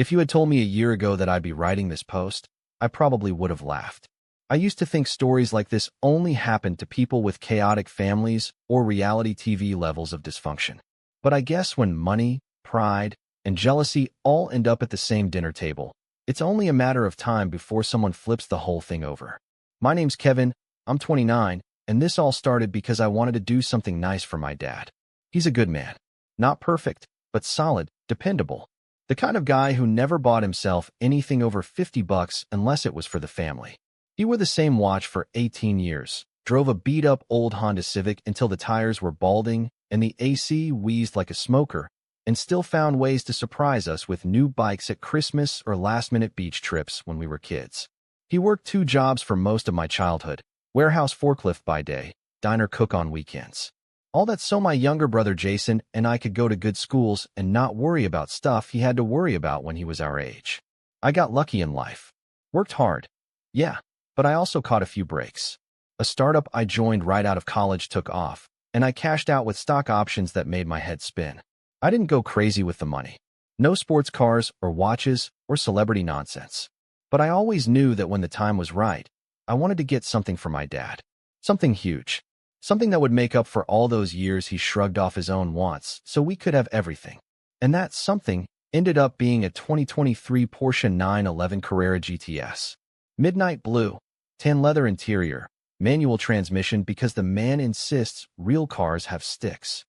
If you had told me a year ago that I'd be writing this post, I probably would have laughed. I used to think stories like this only happened to people with chaotic families or reality TV levels of dysfunction. But I guess when money, pride, and jealousy all end up at the same dinner table, it's only a matter of time before someone flips the whole thing over. My name's Kevin, I'm 29, and this all started because I wanted to do something nice for my dad. He's a good man. Not perfect, but solid, dependable. The kind of guy who never bought himself anything over $50 unless it was for the family. He wore the same watch for 18 years, drove a beat-up old Honda Civic until the tires were balding and the AC wheezed like a smoker, and still found ways to surprise us with new bikes at Christmas or last-minute beach trips when we were kids. He worked 2 jobs for most of my childhood, warehouse forklift by day, diner cook on weekends. All that so my younger brother Jason and I could go to good schools and not worry about stuff he had to worry about when he was our age. I got lucky in life. Worked hard. Yeah, but I also caught a few breaks. A startup I joined right out of college took off, and I cashed out with stock options that made my head spin. I didn't go crazy with the money. No sports cars or watches or celebrity nonsense. But I always knew that when the time was right, I wanted to get something for my dad. Something huge. Something that would make up for all those years he shrugged off his own wants so we could have everything. And that something ended up being a 2023 Porsche 911 Carrera GTS. Midnight blue, tan leather interior, manual transmission because the man insists real cars have sticks.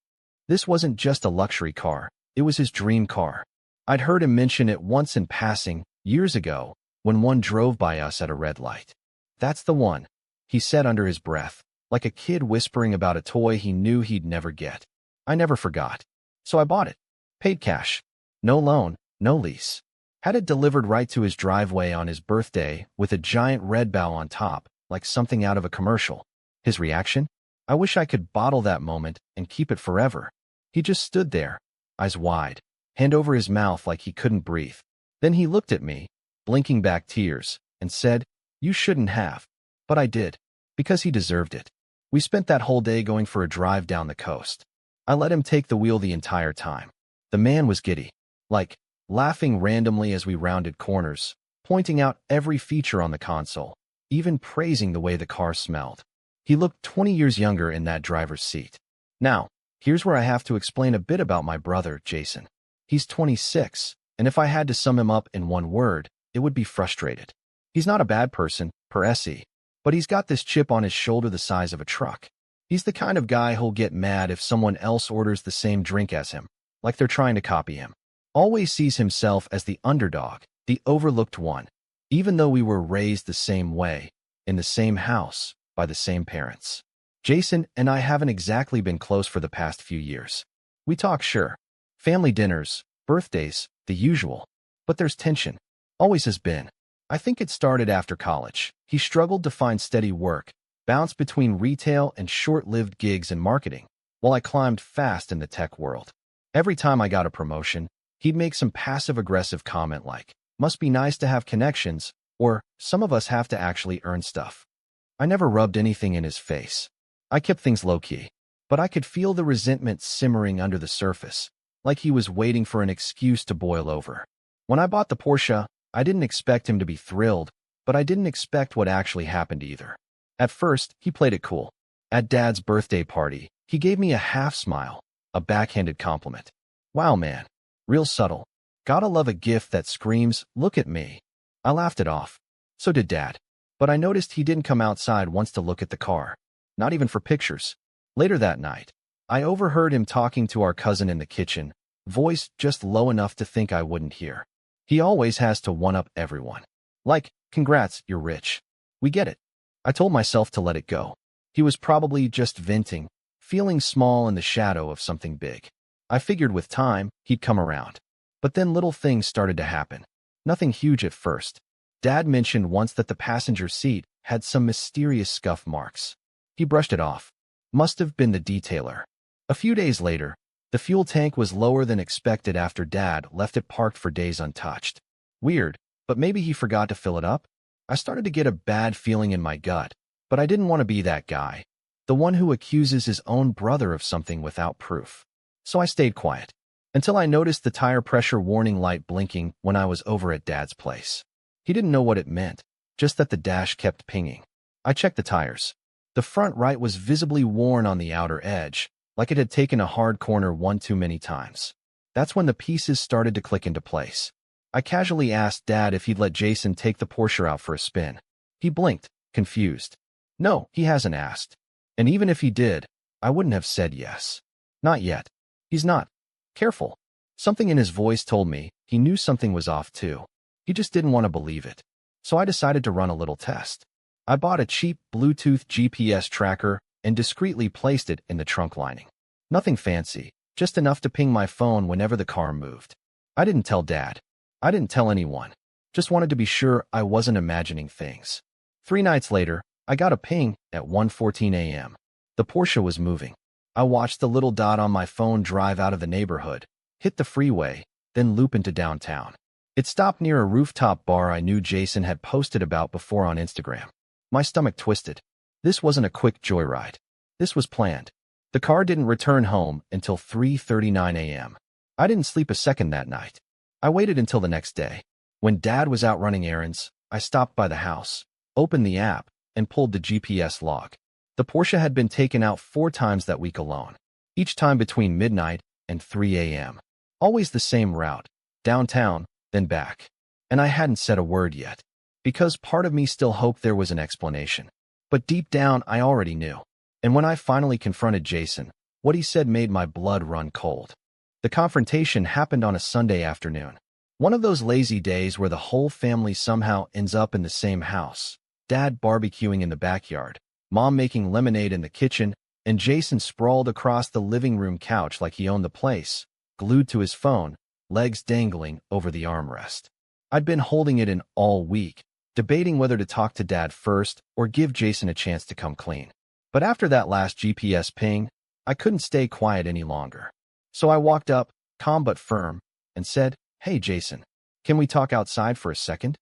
This wasn't just a luxury car, it was his dream car. I'd heard him mention it once in passing, years ago, when one drove by us at a red light. That's the one, he said under his breath, like a kid whispering about a toy he knew he'd never get. I never forgot. So I bought it. Paid cash. No loan, no lease. Had it delivered right to his driveway on his birthday with a giant red bow on top, like something out of a commercial. His reaction? I wish I could bottle that moment and keep it forever. He just stood there, eyes wide, hand over his mouth like he couldn't breathe. Then he looked at me, blinking back tears, and said, "You shouldn't have." But I did, because he deserved it. We spent that whole day going for a drive down the coast. I let him take the wheel the entire time. The man was giddy, like, laughing randomly as we rounded corners, pointing out every feature on the console, even praising the way the car smelled. He looked 20 years younger in that driver's seat. Now, here's where I have to explain a bit about my brother, Jason. He's 26, and if I had to sum him up in one word, it would be frustrated. He's not a bad person, per se. But he's got this chip on his shoulder the size of a truck. He's the kind of guy who'll get mad if someone else orders the same drink as him, like they're trying to copy him. Always sees himself as the underdog, the overlooked one, even though we were raised the same way, in the same house, by the same parents. Jason and I haven't exactly been close for the past few years. We talk, sure. Family dinners, birthdays, the usual. But there's tension. Always has been. I think it started after college. He struggled to find steady work, bounced between retail and short-lived gigs in marketing, while I climbed fast in the tech world. Every time I got a promotion, he'd make some passive-aggressive comment like, "Must be nice to have connections," or "Some of us have to actually earn stuff." I never rubbed anything in his face. I kept things low-key, but I could feel the resentment simmering under the surface, like he was waiting for an excuse to boil over. When I bought the Porsche, I didn't expect him to be thrilled, but I didn't expect what actually happened either. At first, he played it cool. At Dad's birthday party, he gave me a half smile, a backhanded compliment. Wow, man. Real subtle. Gotta love a gift that screams, "Look at me." I laughed it off. So did Dad. But I noticed he didn't come outside once to look at the car. Not even for pictures. Later that night, I overheard him talking to our cousin in the kitchen, voice just low enough to think I wouldn't hear. He always has to one-up everyone. Like, "Congrats, you're rich." We get it. I told myself to let it go. He was probably just venting, feeling small in the shadow of something big. I figured with time, he'd come around. But then little things started to happen. Nothing huge at first. Dad mentioned once that the passenger seat had some mysterious scuff marks. He brushed it off. Must have been the detailer. A few days later, the fuel tank was lower than expected after Dad left it parked for days untouched. Weird, but maybe he forgot to fill it up? I started to get a bad feeling in my gut, but I didn't want to be that guy, the one who accuses his own brother of something without proof. So I stayed quiet. until I noticed the tire pressure warning light blinking when I was over at Dad's place. He didn't know what it meant, just that the dash kept pinging. I checked the tires. The front right was visibly worn on the outer edge, like it had taken a hard corner one too many times. That's when the pieces started to click into place. I casually asked Dad if he'd let Jason take the Porsche out for a spin. He blinked, confused. No, he hasn't asked. And even if he did, I wouldn't have said yes. Not yet. He's not. Careful. Something in his voice told me he knew something was off too. He just didn't want to believe it. So I decided to run a little test. I bought a cheap Bluetooth GPS tracker and discreetly placed it in the trunk lining. Nothing fancy, just enough to ping my phone whenever the car moved. I didn't tell Dad. I didn't tell anyone. Just wanted to be sure I wasn't imagining things. 3 nights later, I got a ping at 1:14 a.m. The Porsche was moving. I watched the little dot on my phone drive out of the neighborhood, hit the freeway, then loop into downtown. It stopped near a rooftop bar I knew Jason had posted about before on Instagram. My stomach twisted. This wasn't a quick joyride. This was planned. The car didn't return home until 3:39 a.m. I didn't sleep a second that night. I waited until the next day. When Dad was out running errands, I stopped by the house, opened the app, and pulled the GPS log. The Porsche had been taken out 4 times that week alone, each time between midnight and 3 a.m. Always the same route, downtown, then back. And I hadn't said a word yet, because part of me still hoped there was an explanation. But deep down, I already knew. And when I finally confronted Jason, what he said made my blood run cold. The confrontation happened on a Sunday afternoon. One of those lazy days where the whole family somehow ends up in the same house. Dad barbecuing in the backyard, Mom making lemonade in the kitchen, and Jason sprawled across the living room couch like he owned the place, glued to his phone, legs dangling over the armrest. I'd been holding it in all week, debating whether to talk to Dad first or give Jason a chance to come clean. But after that last GPS ping, I couldn't stay quiet any longer. So I walked up, calm but firm, and said, "Hey, Jason, can we talk outside for a second?"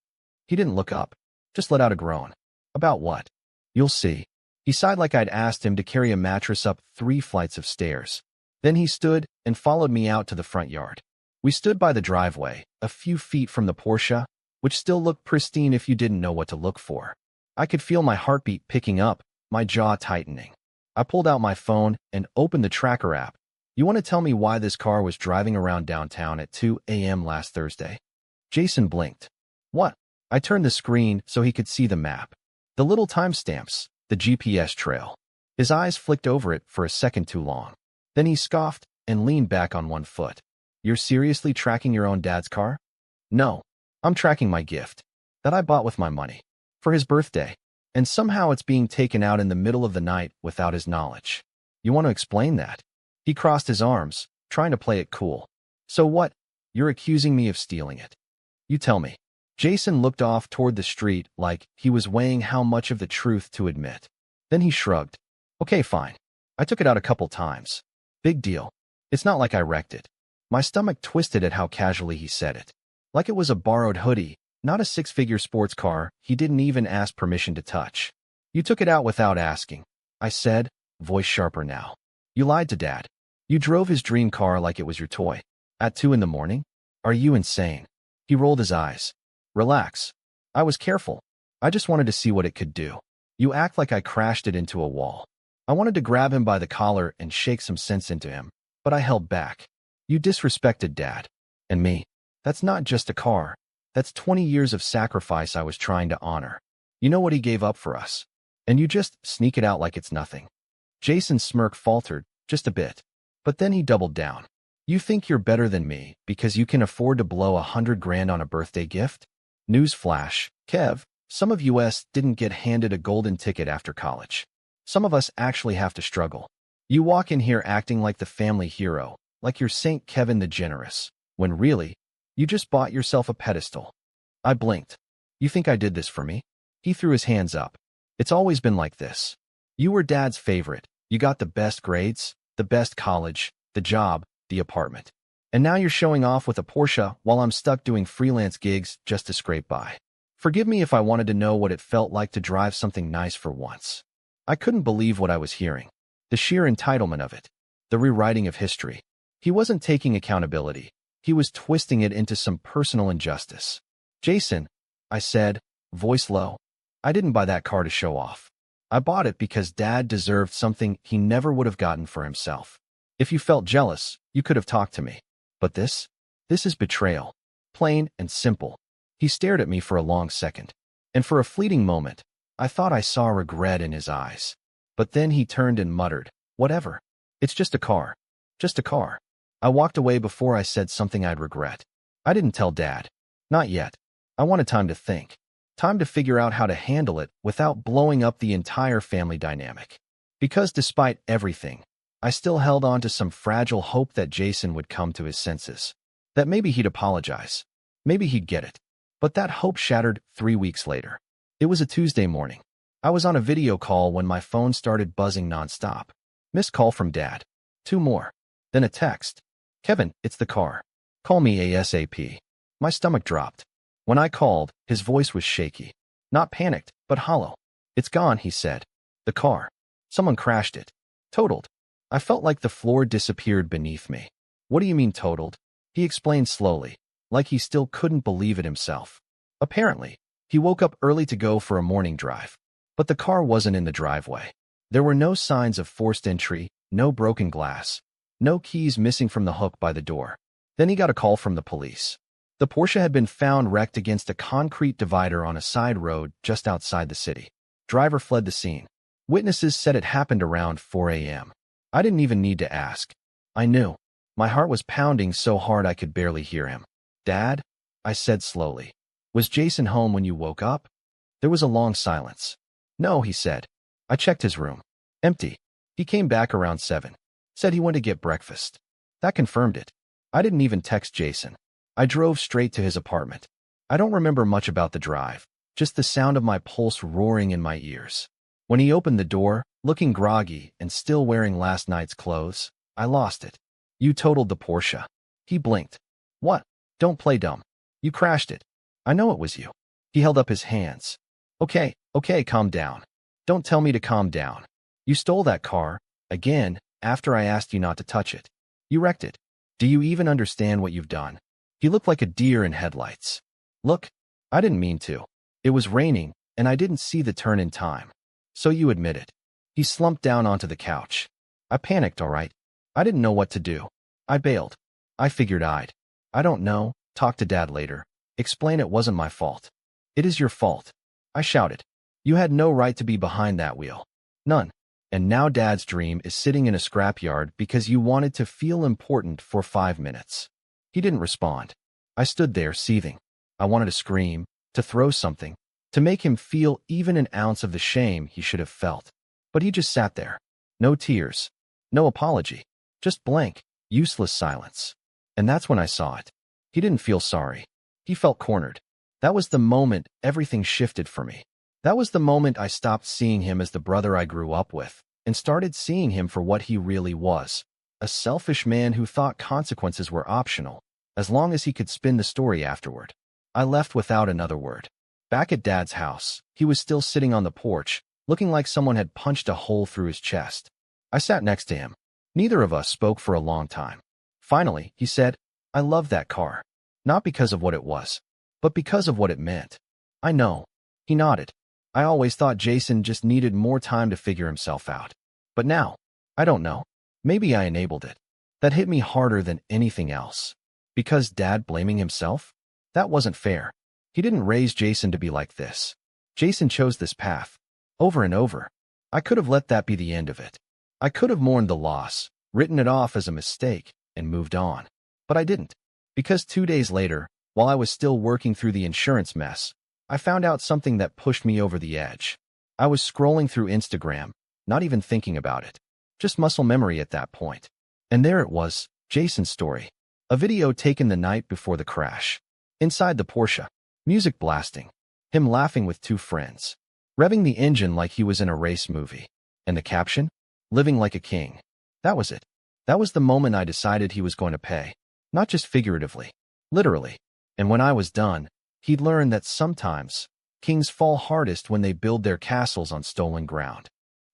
He didn't look up, just let out a groan. "About what?" "You'll see." He sighed like I'd asked him to carry a mattress up 3 flights of stairs. Then he stood and followed me out to the front yard. We stood by the driveway, a few feet from the Porsche, which still looked pristine if you didn't know what to look for. I could feel my heartbeat picking up, my jaw tightening. I pulled out my phone and opened the tracker app. "You want to tell me why this car was driving around downtown at 2 a.m. last Thursday?" Jason blinked. "What?" I turned the screen so he could see the map. The little timestamps, the GPS trail. His eyes flicked over it for a second too long. Then he scoffed and leaned back on one foot. "You're seriously tracking your own dad's car?" "No. I'm tracking my gift. That I bought with my money. For his birthday. And somehow it's being taken out in the middle of the night without his knowledge." "You want to explain that?" He crossed his arms, trying to play it cool. "So what? You're accusing me of stealing it." "You tell me." Jason looked off toward the street like he was weighing how much of the truth to admit. Then he shrugged. "Okay, fine. I took it out a couple times. Big deal. It's not like I wrecked it." My stomach twisted at how casually he said it. Like it was a borrowed hoodie, not a 6-figure sports car he didn't even ask permission to touch. "You took it out without asking," I said, voice sharper now. "You lied to Dad. You drove his dream car like it was your toy. At 2 in the morning? Are you insane?" He rolled his eyes. "Relax. I was careful. I just wanted to see what it could do. You act like I crashed it into a wall." I wanted to grab him by the collar and shake some sense into him, but I held back. "You disrespected Dad. And me. That's not just a car. That's 20 years of sacrifice I was trying to honor. You know what he gave up for us. And you just sneak it out like it's nothing." Jason's smirk faltered, just a bit. But then he doubled down. "You think you're better than me because you can afford to blow $100,000 on a birthday gift? Newsflash, Kev, some of us didn't get handed a golden ticket after college. Some of us actually have to struggle. You walk in here acting like the family hero, like you're Saint Kevin the Generous, when really, you just bought yourself a pedestal." I blinked. "You think I did this for me?" He threw his hands up. "It's always been like this. You were Dad's favorite. You got the best grades, the best college, the job, the apartment. And now you're showing off with a Porsche while I'm stuck doing freelance gigs just to scrape by. Forgive me if I wanted to know what it felt like to drive something nice for once." I couldn't believe what I was hearing. The sheer entitlement of it. The rewriting of history. He wasn't taking accountability. He was twisting it into some personal injustice. Jason, I said, voice low, I didn't buy that car to show off. I bought it because Dad deserved something he never would have gotten for himself. If you felt jealous, you could have talked to me. But this is betrayal. Plain and simple. He stared at me for a long second. And for a fleeting moment, I thought I saw regret in his eyes. But then he turned and muttered, whatever. It's just a car. Just a car. I walked away before I said something I'd regret. I didn't tell Dad. Not yet. I wanted time to think. Time to figure out how to handle it without blowing up the entire family dynamic. Because despite everything, I still held on to some fragile hope that Jason would come to his senses. That maybe he'd apologize. Maybe he'd get it. But that hope shattered 3 weeks later. It was a Tuesday morning. I was on a video call when my phone started buzzing nonstop. Missed call from Dad. 2 more. Then a text. Kevin, it's the car. Call me ASAP. My stomach dropped. When I called, his voice was shaky. Not panicked, but hollow. It's gone, he said. The car. Someone crashed it. Totaled. I felt like the floor disappeared beneath me. What do you mean totaled? He explained slowly, like he still couldn't believe it himself. Apparently, he woke up early to go for a morning drive. But the car wasn't in the driveway. There were no signs of forced entry, no broken glass, no keys missing from the hook by the door. Then he got a call from the police. The Porsche had been found wrecked against a concrete divider on a side road just outside the city. Driver fled the scene. Witnesses said it happened around 4 a.m. I didn't even need to ask. I knew. My heart was pounding so hard I could barely hear him. Dad? I said slowly. Was Jason home when you woke up? There was a long silence. No, he said. I checked his room. Empty. He came back around 7. Said he went to get breakfast. That confirmed it. I didn't even text Jason. I drove straight to his apartment. I don't remember much about the drive, just the sound of my pulse roaring in my ears. When he opened the door, looking groggy and still wearing last night's clothes, I lost it. You totaled the Porsche. He blinked. What? Don't play dumb. You crashed it. I know it was you. He held up his hands. Okay, calm down. Don't tell me to calm down. You stole that car, again, after I asked you not to touch it. You wrecked it. Do you even understand what you've done? He looked like a deer in headlights. Look, I didn't mean to. It was raining, and I didn't see the turn in time. So you admit it. He slumped down onto the couch. I panicked, all right. I didn't know what to do. I bailed. I figured I don't know, talk to Dad later. Explain it wasn't my fault. It is your fault. I shouted. You had no right to be behind that wheel. None. And now Dad's dream is sitting in a scrapyard because you wanted to feel important for 5 minutes. He didn't respond. I stood there seething. I wanted to scream, to throw something, to make him feel even an ounce of the shame he should have felt. But he just sat there. No tears. No apology. Just blank, useless silence. And that's when I saw it. He didn't feel sorry. He felt cornered. That was the moment everything shifted for me. That was the moment I stopped seeing him as the brother I grew up with and started seeing him for what he really was. A selfish man who thought consequences were optional, as long as he could spin the story afterward. I left without another word. Back at Dad's house, he was still sitting on the porch, looking like someone had punched a hole through his chest. I sat next to him. Neither of us spoke for a long time. Finally, he said, I love that car. Not because of what it was, but because of what it meant. I know. He nodded. I always thought Jason just needed more time to figure himself out. But now, I don't know. Maybe I enabled it. That hit me harder than anything else. Because Dad blaming himself? That wasn't fair. He didn't raise Jason to be like this. Jason chose this path. Over and over. I could have let that be the end of it. I could have mourned the loss, written it off as a mistake, and moved on. But I didn't. Because 2 days later, while I was still working through the insurance mess, I found out something that pushed me over the edge. I was scrolling through Instagram, not even thinking about it. Just muscle memory at that point. And there it was, Jason's story. A video taken the night before the crash. Inside the Porsche. Music blasting. Him laughing with 2 friends. Revving the engine like he was in a race movie. And the caption? Living like a king. That was it. That was the moment I decided he was going to pay. Not just figuratively. Literally. And when I was done, he'd learned that sometimes, kings fall hardest when they build their castles on stolen ground.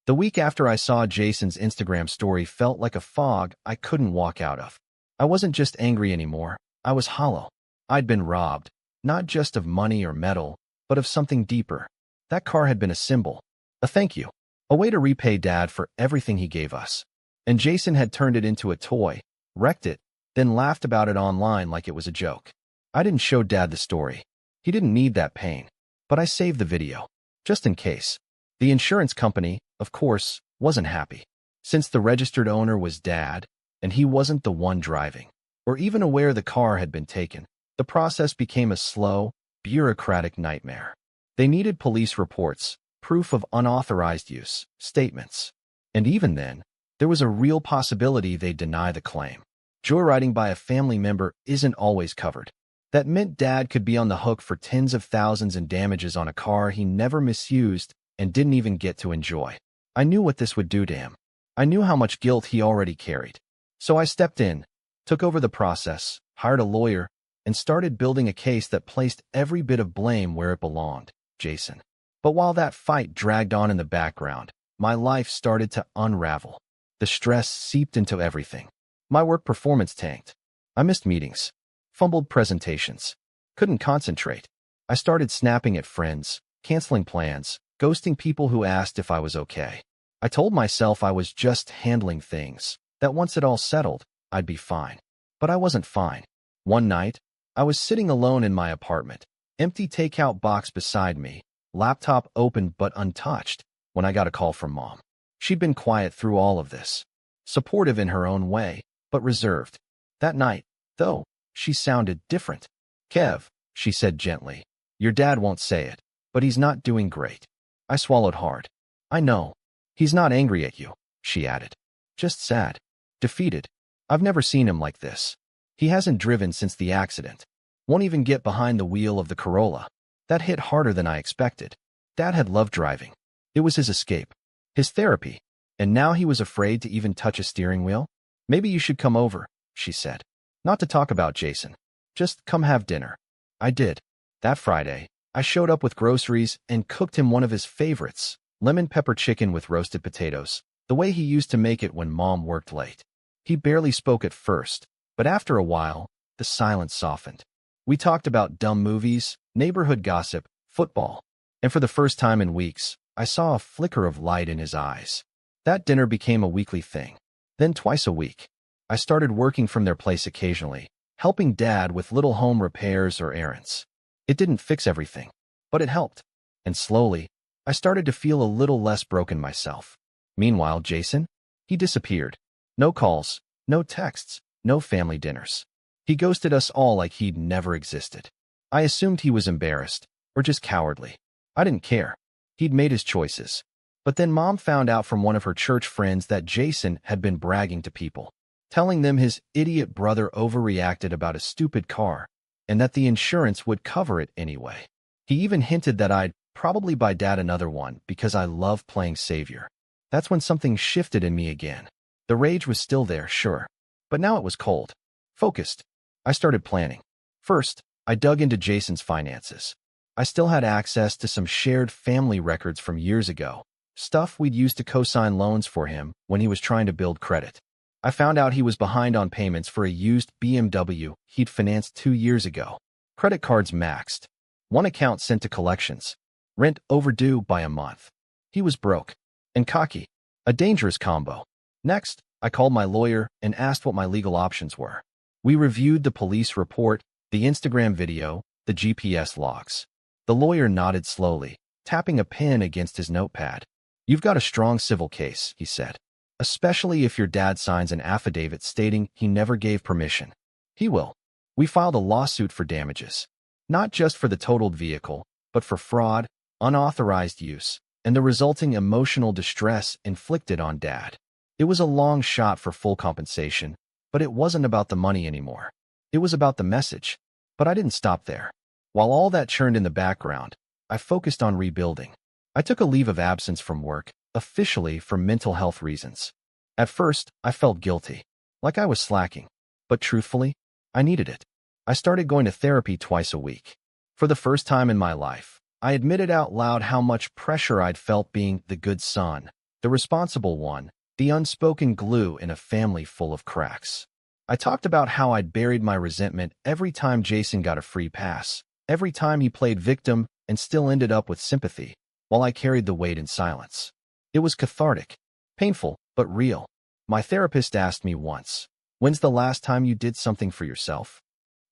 The week after I saw Jason's Instagram story felt like a fog I couldn't walk out of. I wasn't just angry anymore. I was hollow. I'd been robbed, not just of money or metal, but of something deeper. That car had been a symbol, a thank you, a way to repay Dad for everything he gave us. And Jason had turned it into a toy, wrecked it, then laughed about it online like it was a joke. I didn't show Dad the story. He didn't need that pain. But I saved the video, just in case. The insurance company, of course, wasn't happy. Since the registered owner was Dad, and he wasn't the one driving, or even aware the car had been taken, the process became a slow, bureaucratic nightmare. They needed police reports, proof of unauthorized use, statements. And even then, there was a real possibility they'd deny the claim. Joyriding by a family member isn't always covered. That meant Dad could be on the hook for tens of thousands in damages on a car he never misused and didn't even get to enjoy. I knew what this would do to him. I knew how much guilt he already carried. So I stepped in, took over the process, hired a lawyer, and started building a case that placed every bit of blame where it belonged, Jason. But while that fight dragged on in the background, my life started to unravel. The stress seeped into everything. My work performance tanked. I missed meetings, fumbled presentations, couldn't concentrate. I started snapping at friends, canceling plans, ghosting people who asked if I was okay. I told myself I was just handling things, that once it all settled, I'd be fine. But I wasn't fine. One night, I was sitting alone in my apartment, empty takeout box beside me, laptop open but untouched, when I got a call from Mom. She'd been quiet through all of this, supportive in her own way, but reserved. That night, though, she sounded different. "Kev," she said gently, "your dad won't say it, but he's not doing great." I swallowed hard. "I know. He's not angry at you," she added. "Just sad. Defeated. I've never seen him like this. He hasn't driven since the accident. Won't even get behind the wheel of the Corolla." That hit harder than I expected. Dad had loved driving. It was his escape, his therapy, and now he was afraid to even touch a steering wheel? "Maybe you should come over," she said. "Not to talk about Jason. Just come have dinner." I did. That Friday, I showed up with groceries and cooked him one of his favorites, lemon pepper chicken with roasted potatoes, the way he used to make it when Mom worked late. He barely spoke at first, but after a while, the silence softened. We talked about dumb movies, neighborhood gossip, football, and for the first time in weeks, I saw a flicker of light in his eyes. That dinner became a weekly thing, then twice a week. I started working from their place occasionally, helping Dad with little home repairs or errands. It didn't fix everything, but it helped. And slowly, I started to feel a little less broken myself. Meanwhile, Jason? He disappeared. No calls, no texts, no family dinners. He ghosted us all like he'd never existed. I assumed he was embarrassed, or just cowardly. I didn't care. He'd made his choices. But then Mom found out from one of her church friends that Jason had been bragging to people, telling them his idiot brother overreacted about a stupid car, and that the insurance would cover it anyway. He even hinted that I'd probably buy Dad another one because I love playing savior. That's when something shifted in me again. The rage was still there, sure, but now it was cold, focused. I started planning. First, I dug into Jason's finances. I still had access to some shared family records from years ago, stuff we'd used to co-sign loans for him when he was trying to build credit. I found out he was behind on payments for a used BMW he'd financed 2 years ago. Credit cards maxed. One account sent to collections. Rent overdue by a month. He was broke. And cocky. A dangerous combo. Next, I called my lawyer and asked what my legal options were. We reviewed the police report, the Instagram video, the GPS logs. The lawyer nodded slowly, tapping a pen against his notepad. "You've got a strong civil case," he said. "Especially if your dad signs an affidavit stating he never gave permission." "He will." We filed a lawsuit for damages. Not just for the totaled vehicle, but for fraud, unauthorized use, and the resulting emotional distress inflicted on Dad. It was a long shot for full compensation, but it wasn't about the money anymore. It was about the message. But I didn't stop there. While all that churned in the background, I focused on rebuilding. I took a leave of absence from work, officially for mental health reasons. At first, I felt guilty, like I was slacking. But truthfully, I needed it. I started going to therapy twice a week. For the first time in my life, I admitted out loud how much pressure I'd felt being the good son, the responsible one, the unspoken glue in a family full of cracks. I talked about how I'd buried my resentment every time Jason got a free pass, every time he played victim and still ended up with sympathy, while I carried the weight in silence. It was cathartic, painful, but real. My therapist asked me once, "When's the last time you did something for yourself?"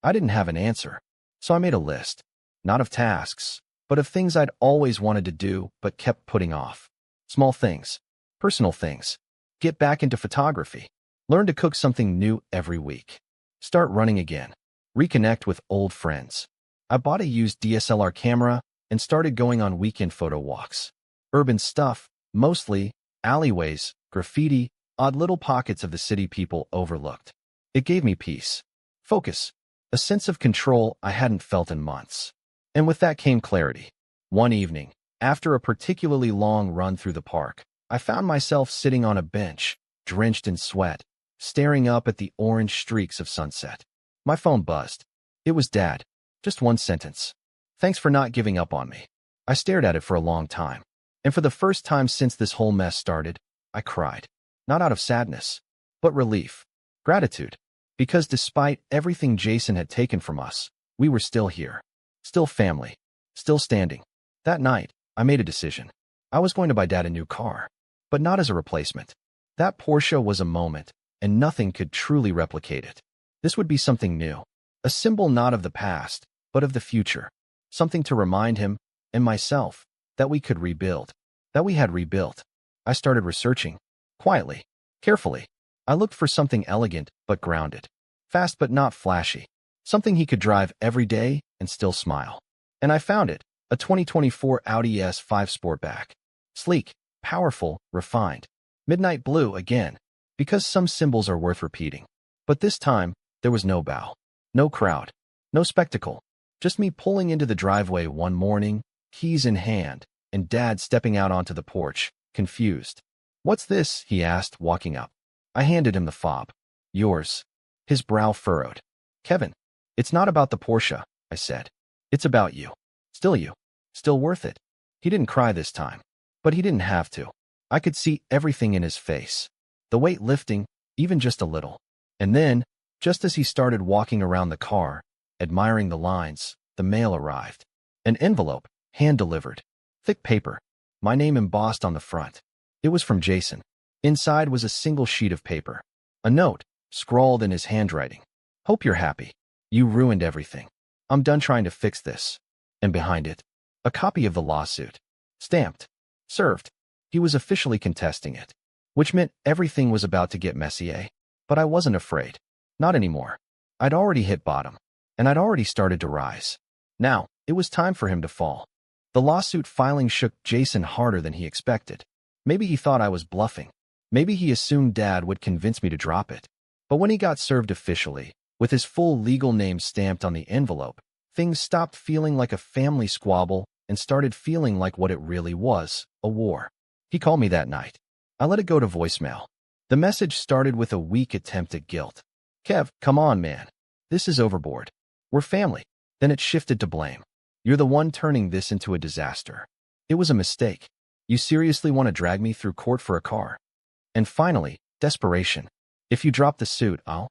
I didn't have an answer, so I made a list, not of tasks, but of things I'd always wanted to do but kept putting off. Small things, personal things. Get back into photography. Learn to cook something new every week. Start running again. Reconnect with old friends. I bought a used DSLR camera and started going on weekend photo walks. Urban stuff, mostly, alleyways, graffiti, odd little pockets of the city people overlooked. It gave me peace, focus, a sense of control I hadn't felt in months. And with that came clarity. One evening, after a particularly long run through the park, I found myself sitting on a bench, drenched in sweat, staring up at the orange streaks of sunset. My phone buzzed. It was Dad. Just one sentence. "Thanks for not giving up on me." I stared at it for a long time. And for the first time since this whole mess started, I cried. Not out of sadness, but relief. Gratitude. Because despite everything Jason had taken from us, we were still here. Still family. Still standing. That night, I made a decision. I was going to buy Dad a new car. But not as a replacement. That Porsche was a moment, and nothing could truly replicate it. This would be something new. A symbol not of the past, but of the future. Something to remind him, and myself, that we could rebuild. That we had rebuilt. I started researching. Quietly. Carefully. I looked for something elegant, but grounded. Fast but not flashy. Something he could drive every day and still smile. And I found it. A 2024 Audi S5 Sportback. Sleek, powerful, refined. Midnight blue again. Because some symbols are worth repeating. But this time, there was no bow. No crowd. No spectacle. Just me pulling into the driveway one morning, keys in hand, and Dad stepping out onto the porch, confused. "What's this?" he asked, walking up. I handed him the fob. "Yours." His brow furrowed. "Kevin, it's not about the Porsche," I said. "It's about you. Still you. Still worth it." He didn't cry this time. But he didn't have to. I could see everything in his face. The weight lifting, even just a little. And then, just as he started walking around the car, admiring the lines, the mail arrived. An envelope, hand-delivered. Thick paper. My name embossed on the front. It was from Jason. Inside was a single sheet of paper. A note, scrawled in his handwriting. "Hope you're happy. You ruined everything. I'm done trying to fix this." And behind it, a copy of the lawsuit. Stamped. Served. He was officially contesting it. Which meant everything was about to get messy, eh? But I wasn't afraid. Not anymore. I'd already hit bottom. And I'd already started to rise. Now, it was time for him to fall. The lawsuit filing shook Jason harder than he expected. Maybe he thought I was bluffing. Maybe he assumed Dad would convince me to drop it. But when he got served officially, with his full legal name stamped on the envelope, things stopped feeling like a family squabble and started feeling like what it really was, a war. He called me that night. I let it go to voicemail. The message started with a weak attempt at guilt. "Kev, come on, man. This is overboard. We're family." Then it shifted to blame. "You're the one turning this into a disaster. It was a mistake. You seriously want to drag me through court for a car?" And finally, desperation. "If you drop the suit, I'll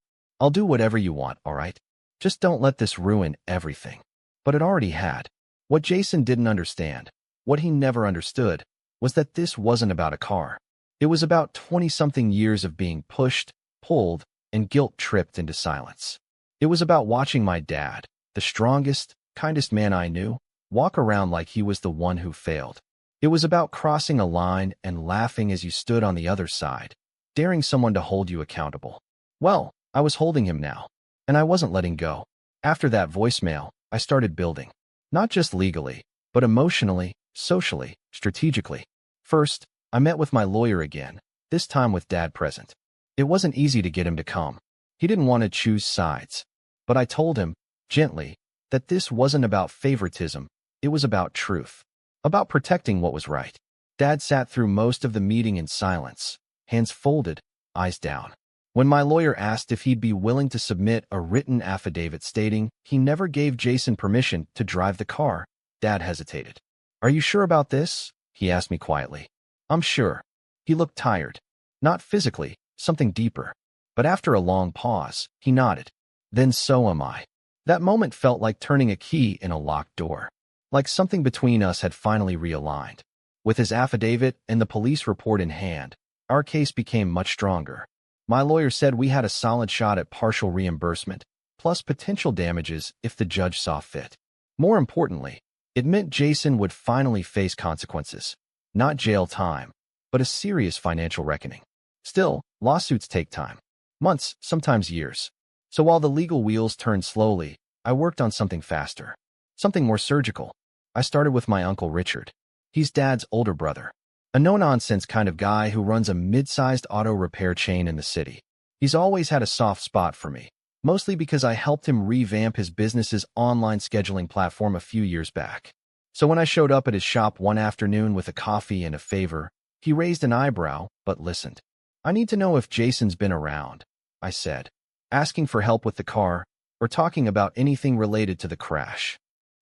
do whatever you want, all right? Just don't let this ruin everything." But it already had. What Jason didn't understand, what he never understood, was that this wasn't about a car. It was about 20-something years of being pushed, pulled, and guilt-tripped into silence. It was about watching my dad, the strongest, kindest man I knew, walk around like he was the one who failed. It was about crossing a line and laughing as you stood on the other side, daring someone to hold you accountable. Well, I was holding him now, and I wasn't letting go. After that voicemail, I started building. Not just legally, but emotionally, socially, strategically. First, I met with my lawyer again, this time with Dad present. It wasn't easy to get him to come. He didn't want to choose sides. But I told him, gently, that this wasn't about favoritism, it was about truth. About protecting what was right. Dad sat through most of the meeting in silence, hands folded, eyes down. When my lawyer asked if he'd be willing to submit a written affidavit stating he never gave Jason permission to drive the car, Dad hesitated. "Are you sure about this?" he asked me quietly. "I'm sure." He looked tired. Not physically, something deeper. But after a long pause, he nodded. Then so am I. That moment felt like turning a key in a locked door. Like something between us had finally realigned. With his affidavit and the police report in hand, our case became much stronger. My lawyer said we had a solid shot at partial reimbursement, plus potential damages if the judge saw fit. More importantly, it meant Jason would finally face consequences. Not jail time, but a serious financial reckoning. Still, lawsuits take time. Months, sometimes years. So while the legal wheels turned slowly, I worked on something faster. Something more surgical. I started with my Uncle Richard. He's Dad's older brother. A no-nonsense kind of guy who runs a mid-sized auto repair chain in the city. He's always had a soft spot for me, mostly because I helped him revamp his business's online scheduling platform a few years back. So when I showed up at his shop one afternoon with a coffee and a favor, he raised an eyebrow, but listened. "I need to know if Jason's been around," I said, asking for help with the car or talking about anything related to the crash.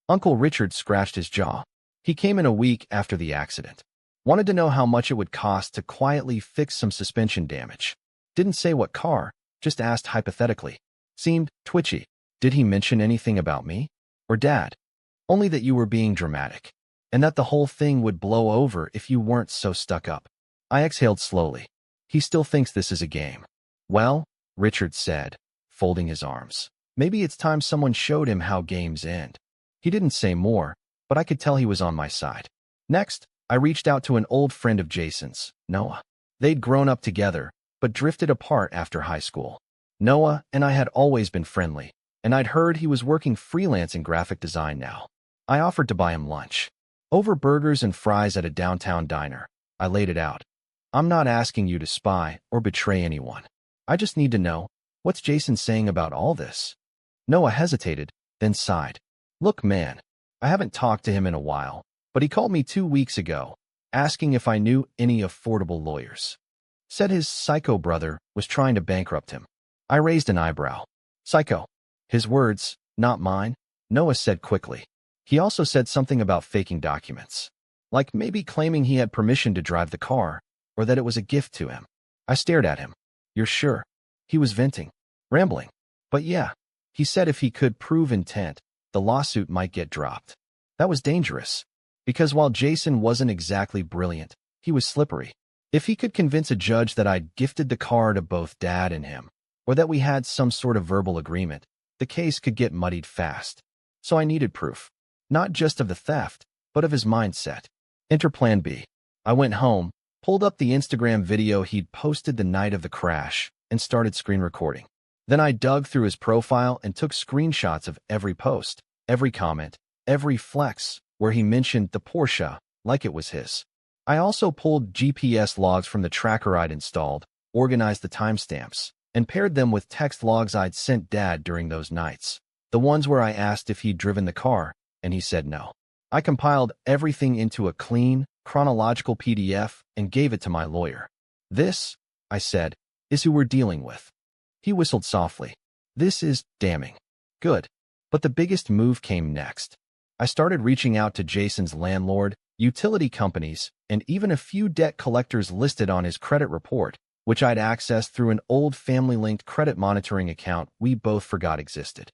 Uncle Richard scratched his jaw. He came in a week after the accident. Wanted to know how much it would cost to quietly fix some suspension damage. Didn't say what car, just asked hypothetically. Seemed twitchy. "Did he mention anything about me? Or Dad?" "Only that you were being dramatic, and that the whole thing would blow over if you weren't so stuck up." I exhaled slowly. He still thinks this is a game. "Well," Richard said, folding his arms, "maybe it's time someone showed him how games end." He didn't say more, but I could tell he was on my side. Next, I reached out to an old friend of Jason's, Noah. They'd grown up together, but drifted apart after high school. Noah and I had always been friendly, and I'd heard he was working freelance in graphic design now. I offered to buy him lunch. Over burgers and fries at a downtown diner, I laid it out. "I'm not asking you to spy or betray anyone. I just need to know, what's Jason saying about all this?" Noah hesitated, then sighed. "Look, man, I haven't talked to him in a while, but he called me 2 weeks ago, asking if I knew any affordable lawyers. Said his psycho brother was trying to bankrupt him." I raised an eyebrow. "Psycho?" "His words, not mine," Noah said quickly. He also said something about faking documents. Like maybe claiming he had permission to drive the car, or that it was a gift to him. I stared at him. "You're sure?" He was venting, rambling. "But yeah," he said if he could prove intent, the lawsuit might get dropped. That was dangerous. Because while Jason wasn't exactly brilliant, he was slippery. If he could convince a judge that I'd gifted the car to both Dad and him, or that we had some sort of verbal agreement, the case could get muddied fast. So I needed proof. Not just of the theft, but of his mindset. Enter Plan B. I went home, pulled up the Instagram video he'd posted the night of the crash, and started screen recording. Then I dug through his profile and took screenshots of every post, every comment, every flex, where he mentioned the Porsche like it was his. I also pulled GPS logs from the tracker I'd installed, organized the timestamps, and paired them with text logs I'd sent Dad during those nights. The ones where I asked if he'd driven the car, and he said no. I compiled everything into a clean, chronological PDF and gave it to my lawyer. "This," I said, "is who we're dealing with." He whistled softly. "This is damning. Good." But the biggest move came next. I started reaching out to Jason's landlord, utility companies, and even a few debt collectors listed on his credit report, which I'd accessed through an old family-linked credit monitoring account we both forgot existed.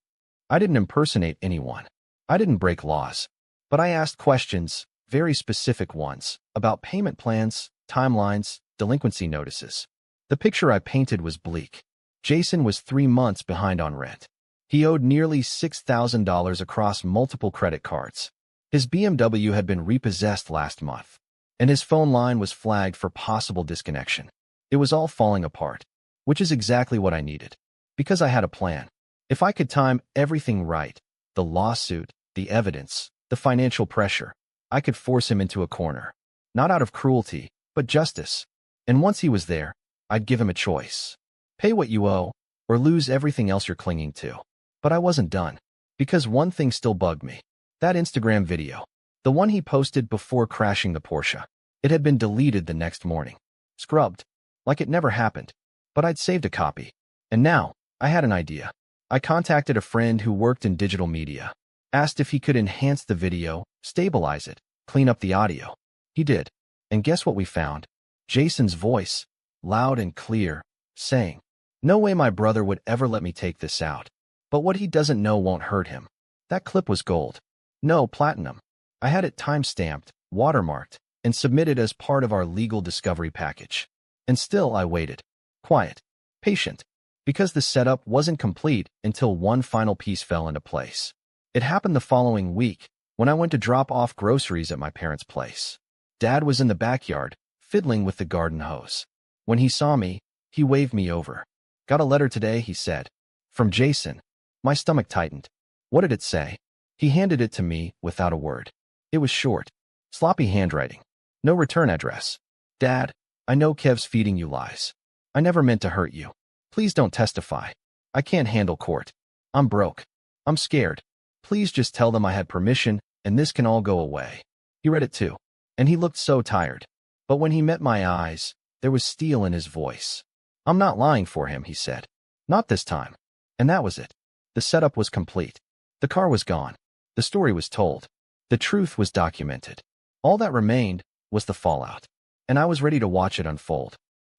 I didn't impersonate anyone. I didn't break laws. But I asked questions, very specific ones, about payment plans, timelines, delinquency notices. The picture I painted was bleak. Jason was 3 months behind on rent. He owed nearly $6,000 across multiple credit cards. His BMW had been repossessed last month, and his phone line was flagged for possible disconnection. It was all falling apart, which is exactly what I needed. Because I had a plan. If I could time everything right, the lawsuit, the evidence, the financial pressure, I could force him into a corner. Not out of cruelty, but justice. And once he was there, I'd give him a choice. Pay what you owe, or lose everything else you're clinging to. But I wasn't done. Because one thing still bugged me. That Instagram video. The one he posted before crashing the Porsche. It had been deleted the next morning. Scrubbed. Like it never happened. But I'd saved a copy. And now, I had an idea. I contacted a friend who worked in digital media. Asked if he could enhance the video, stabilize it, clean up the audio. He did. And guess what we found? Jason's voice, loud and clear, saying, No way my brother would ever let me take this out. But what he doesn't know won't hurt him. That clip was gold. No, platinum. I had it time-stamped, watermarked, and submitted as part of our legal discovery package. And still I waited. Quiet. Patient. Because the setup wasn't complete until one final piece fell into place. It happened the following week, when I went to drop off groceries at my parents' place. Dad was in the backyard, fiddling with the garden hose. When he saw me, he waved me over. "Got a letter today," he said. "From Jason." My stomach tightened. What did it say? He handed it to me without a word. It was short. Sloppy handwriting. No return address. "Dad, I know Kev's feeding you lies. I never meant to hurt you. Please don't testify. I can't handle court. I'm broke. I'm scared. Please just tell them I had permission and this can all go away." He read it too, and he looked so tired. But when he met my eyes, there was steel in his voice. "I'm not lying for him," he said. "Not this time." And that was it. The setup was complete. The car was gone. The story was told. The truth was documented. All that remained was the fallout. And I was ready to watch it unfold.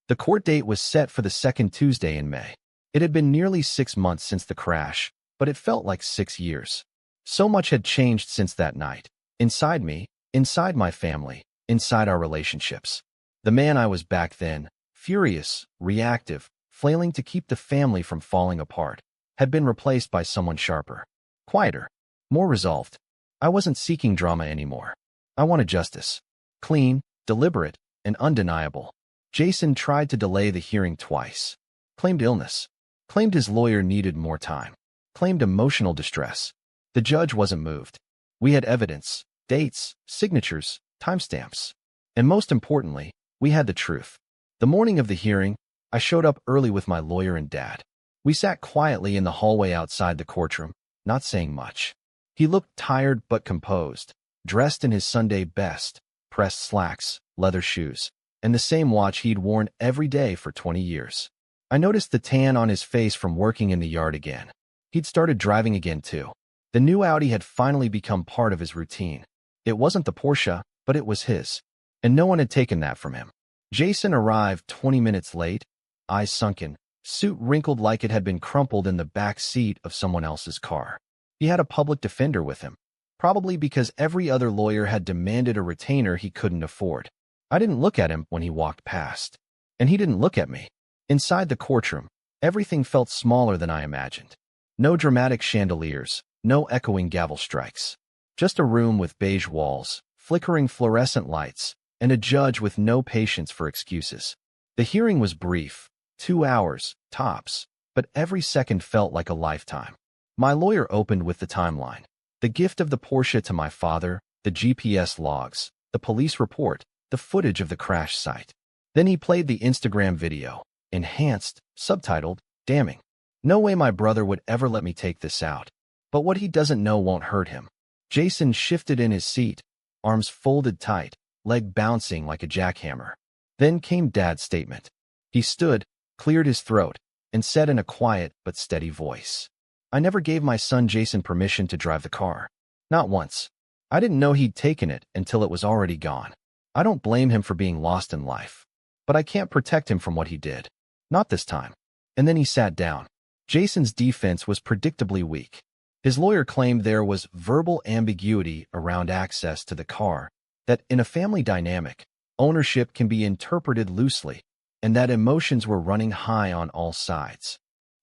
The court date was set for the second Tuesday in May. It had been nearly 6 months since the crash, but it felt like 6 years. So much had changed since that night. Inside me, inside my family, inside our relationships. The man I was back then, furious, reactive, flailing to keep the family from falling apart, had been replaced by someone sharper, quieter, more resolved. I wasn't seeking drama anymore. I wanted justice. Clean, deliberate, and undeniable. Jason tried to delay the hearing twice. Claimed illness. Claimed his lawyer needed more time. Claimed emotional distress. The judge wasn't moved. We had evidence, dates, signatures, timestamps. And most importantly, we had the truth. The morning of the hearing, I showed up early with my lawyer and dad. We sat quietly in the hallway outside the courtroom, not saying much. He looked tired but composed, dressed in his Sunday best, pressed slacks, leather shoes, and the same watch he'd worn every day for 20 years. I noticed the tan on his face from working in the yard again. He'd started driving again too. The new Audi had finally become part of his routine. It wasn't the Porsche, but it was his. And no one had taken that from him. Jason arrived 20 minutes late, eyes sunken, suit wrinkled like it had been crumpled in the back seat of someone else's car. He had a public defender with him, probably because every other lawyer had demanded a retainer he couldn't afford. I didn't look at him when he walked past, and he didn't look at me. Inside the courtroom, everything felt smaller than I imagined. No dramatic chandeliers, no echoing gavel strikes. Just a room with beige walls, flickering fluorescent lights, and a judge with no patience for excuses. The hearing was brief, 2 hours, tops, but every second felt like a lifetime. My lawyer opened with the timeline. The gift of the Porsche to my father, the GPS logs, the police report, the footage of the crash site. Then he played the Instagram video, enhanced, subtitled, damning. No way my brother would ever let me take this out. But what he doesn't know won't hurt him. Jason shifted in his seat, arms folded tight, leg bouncing like a jackhammer. Then came Dad's statement. He stood, cleared his throat, and said in a quiet but steady voice, "I never gave my son Jason permission to drive the car. Not once. I didn't know he'd taken it until it was already gone. I don't blame him for being lost in life. But I can't protect him from what he did. Not this time." And then he sat down. Jason's defense was predictably weak. His lawyer claimed there was verbal ambiguity around access to the car, that in a family dynamic, ownership can be interpreted loosely, and that emotions were running high on all sides.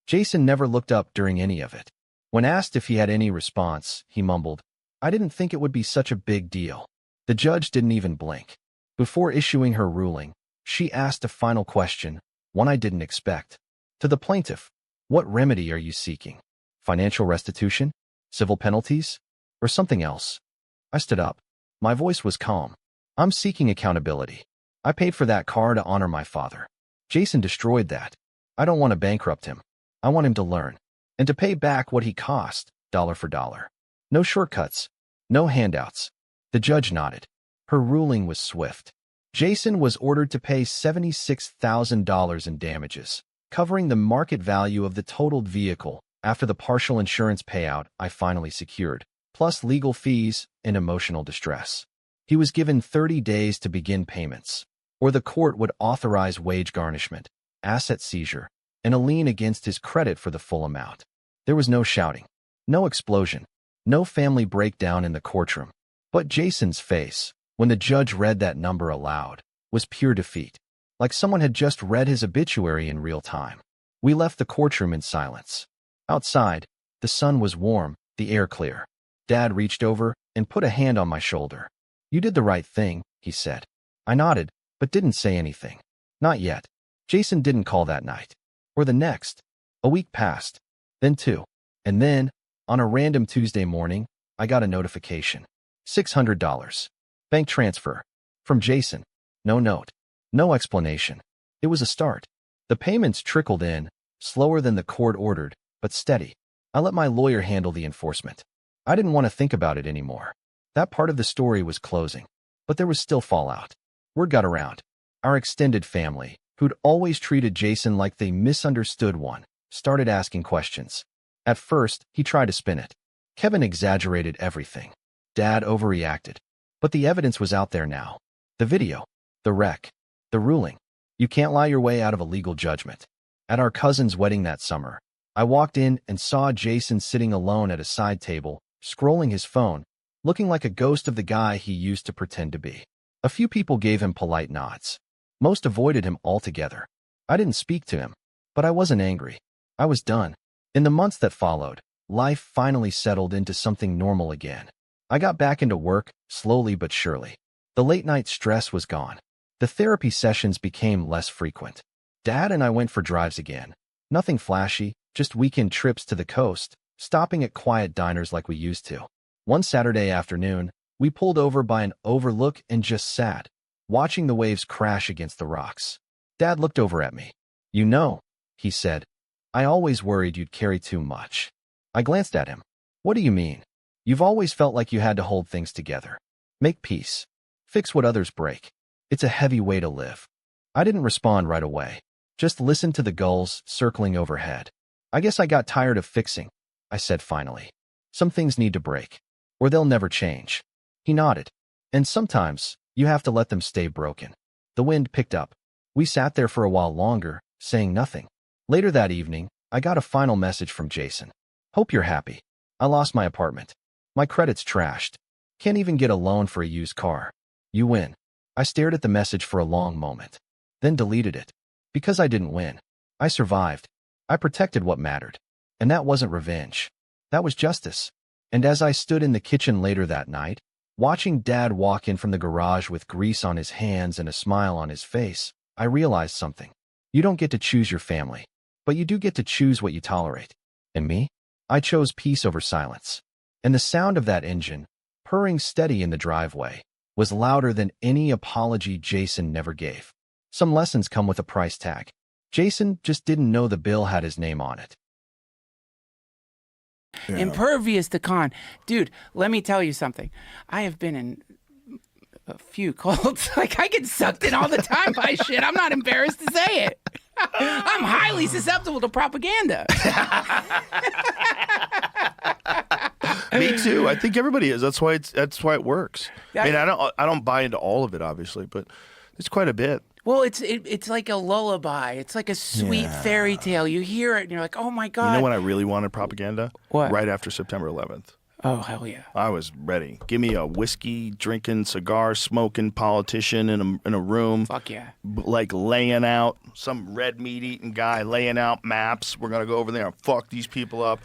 Jason never looked up during any of it. When asked if he had any response, he mumbled, "I didn't think it would be such a big deal." The judge didn't even blink. Before issuing her ruling, she asked a final question, one I didn't expect. To the plaintiff, "What remedy are you seeking? Financial restitution? Civil penalties? Or something else?" I stood up. My voice was calm. "I'm seeking accountability. I paid for that car to honor my father. Jason destroyed that. I don't want to bankrupt him. I want him to learn. And to pay back what he cost, dollar for dollar. No shortcuts. No handouts." The judge nodded. Her ruling was swift. Jason was ordered to pay $76,000 in damages, covering the market value of the totaled vehicle after the partial insurance payout I finally secured, plus legal fees and emotional distress. He was given 30 days to begin payments, or the court would authorize wage garnishment, asset seizure, and a lien against his credit for the full amount. There was no shouting, no explosion, no family breakdown in the courtroom. But Jason's face, when the judge read that number aloud, was pure defeat, like someone had just read his obituary in real time. We left the courtroom in silence. Outside, the sun was warm, the air clear. Dad reached over and put a hand on my shoulder. "You did the right thing," he said. I nodded, but didn't say anything. Not yet. Jason didn't call that night. Or the next. A week passed. Then 2. And then, on a random Tuesday morning, I got a notification. $600. Bank transfer. From Jason. No note. No explanation. It was a start. The payments trickled in, slower than the court ordered, but steady. I let my lawyer handle the enforcement. I didn't want to think about it anymore. That part of the story was closing. But there was still fallout. Word got around. Our extended family, who'd always treated Jason like they misunderstood one, started asking questions. At first, he tried to spin it. Kevin exaggerated everything. Dad overreacted. But the evidence was out there now. The video. The wreck. The ruling. You can't lie your way out of a legal judgment. At our cousin's wedding that summer, I walked in and saw Jason sitting alone at a side table, scrolling his phone, looking like a ghost of the guy he used to pretend to be. A few people gave him polite nods. Most avoided him altogether. I didn't speak to him, but I wasn't angry. I was done. In the months that followed, life finally settled into something normal again. I got back into work, slowly but surely. The late-night stress was gone. The therapy sessions became less frequent. Dad and I went for drives again. Nothing flashy, just weekend trips to the coast, stopping at quiet diners like we used to. One Saturday afternoon, we pulled over by an overlook and just sat, watching the waves crash against the rocks. Dad looked over at me. "You know," he said, "I always worried you'd carry too much." I glanced at him. "What do you mean?" "You've always felt like you had to hold things together. Make peace. Fix what others break. It's a heavy way to live." I didn't respond right away. Just listened to the gulls circling overhead. "I guess I got tired of fixing," I said finally. "Some things need to break, or they'll never change." He nodded. "And sometimes, you have to let them stay broken." The wind picked up. We sat there for a while longer, saying nothing. Later that evening, I got a final message from Jason. "Hope you're happy. I lost my apartment. My credit's trashed. Can't even get a loan for a used car. You win." I stared at the message for a long moment, then deleted it. Because I didn't win. I survived. I protected what mattered. And that wasn't revenge. That was justice. And as I stood in the kitchen later that night, watching Dad walk in from the garage with grease on his hands and a smile on his face, I realized something. You don't get to choose your family, but you do get to choose what you tolerate. And me? I chose peace over silence. And the sound of that engine, purring steady in the driveway, was louder than any apology Jason never gave. Some lessons come with a price tag. Jason just didn't know the bill had his name on it. Yeah. Impervious to con. Dude, let me tell you something. I have been in a few cults. Like, I get sucked in all the time by shit. I'm not embarrassed to say it. I'm highly susceptible to propaganda. Me too. I think everybody is. That's why it works. I mean, I don't buy into all of it, obviously, but it's quite a bit. Well, it's like a lullaby. It's like a sweet fairy tale. You hear it and you're like, oh my God. You know when I really wanted propaganda? What? Right after September 11th. Oh, hell yeah. I was ready. Give me a whiskey drinking, cigar smoking politician in a room. Fuck yeah. Like laying out, some red meat eating guy laying out maps. We're going to go over there and fuck these people up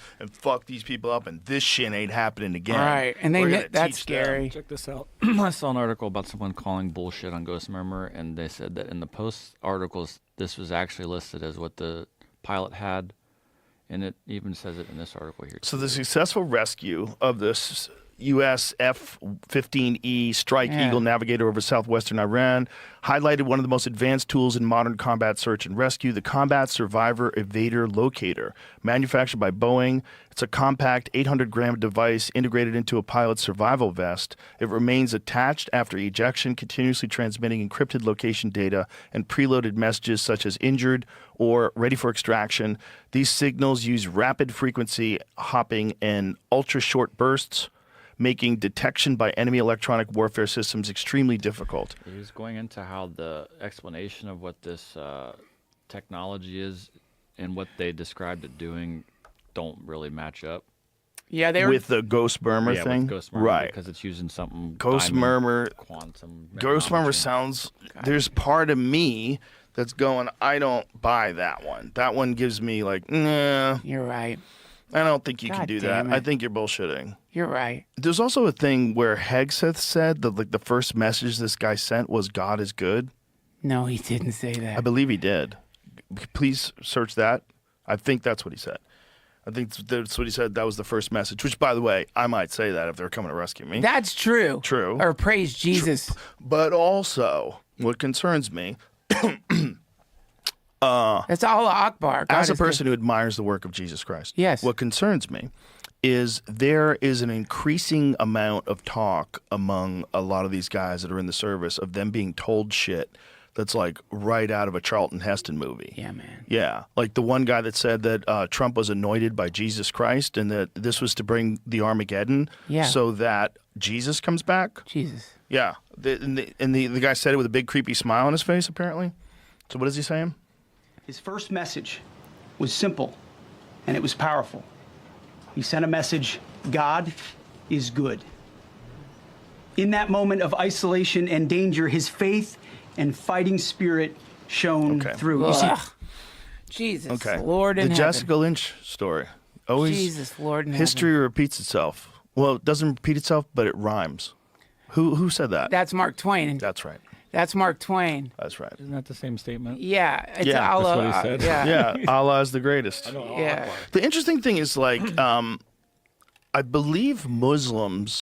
and this shit ain't happening again. All right. And that's scary. Check this out. I saw an article about someone calling bullshit on Ghost Murmur, and they said that in the post articles, this was actually listed as what the pilot had. And it even says it in this article here. So the successful rescue of this U.S. F-15E Strike Eagle navigator over southwestern Iran highlighted one of the most advanced tools in modern combat search and rescue, the Combat Survivor Evader Locator. Manufactured by Boeing, it's a compact 800-gram device integrated into a pilot's survival vest. It remains attached after ejection, continuously transmitting encrypted location data and preloaded messages such as injured or ready for extraction. These signals use rapid frequency hopping and ultra-short bursts, making detection by enemy electronic warfare systems extremely difficult. He was going into how the explanation of what this technology is and what they described it doing don't really match up. Yeah, they were. With the Ghost Murmur Yeah, thing? with Ghost Murmur, Right. because it's using something Ghost diamond Murmur. quantum. Ghost Murmur technology. sounds. There's part of me that's going, I don't buy that one. That one gives me like, nah, You're right. I don't think you can God do that. damn I it. think you're bullshitting. You're right. There's also a thing where Hegseth said that like the first message this guy sent was God is good. No, he didn't say I that. believe he did. Please search that. I think that's what he said. I think that's what he said. That was the first message, which, by the way, I might say that if they're coming to rescue me. That's true. True. Or praise Jesus. But also, what concerns me, That's Allah Akbar. God as a is good. person who admires the work of Jesus Christ, Yes. what concerns me is there is an increasing amount of talk among a lot of these guys that are in the service of them being told shit that's like right out of a Charlton Heston movie. Yeah, man. Yeah, like the one guy that said that Trump was anointed by Jesus Christ and that this was to bring the Armageddon Yeah. so that Jesus comes back. Jesus. Yeah, the guy said it with a big creepy smile on his face, apparently. So what is he saying? His first message was simple, and it was powerful. He sent a message, God is good. In that moment of isolation and danger, his faith and fighting spirit shone Okay. through. You see, Ugh. Jesus, Okay, Lord in the heaven. Jessica Lynch story. Always Jesus, Lord in history repeats itself. Well, it doesn't repeat itself, but it rhymes. Who said that? That's Mark Twain. That's right. That's Mark Twain. That's right. Isn't that the same statement? Yeah. It's Yeah, that's Allah. what he said. Yeah. Yeah, Allah is the greatest. Yeah. The interesting thing is like, I believe Muslims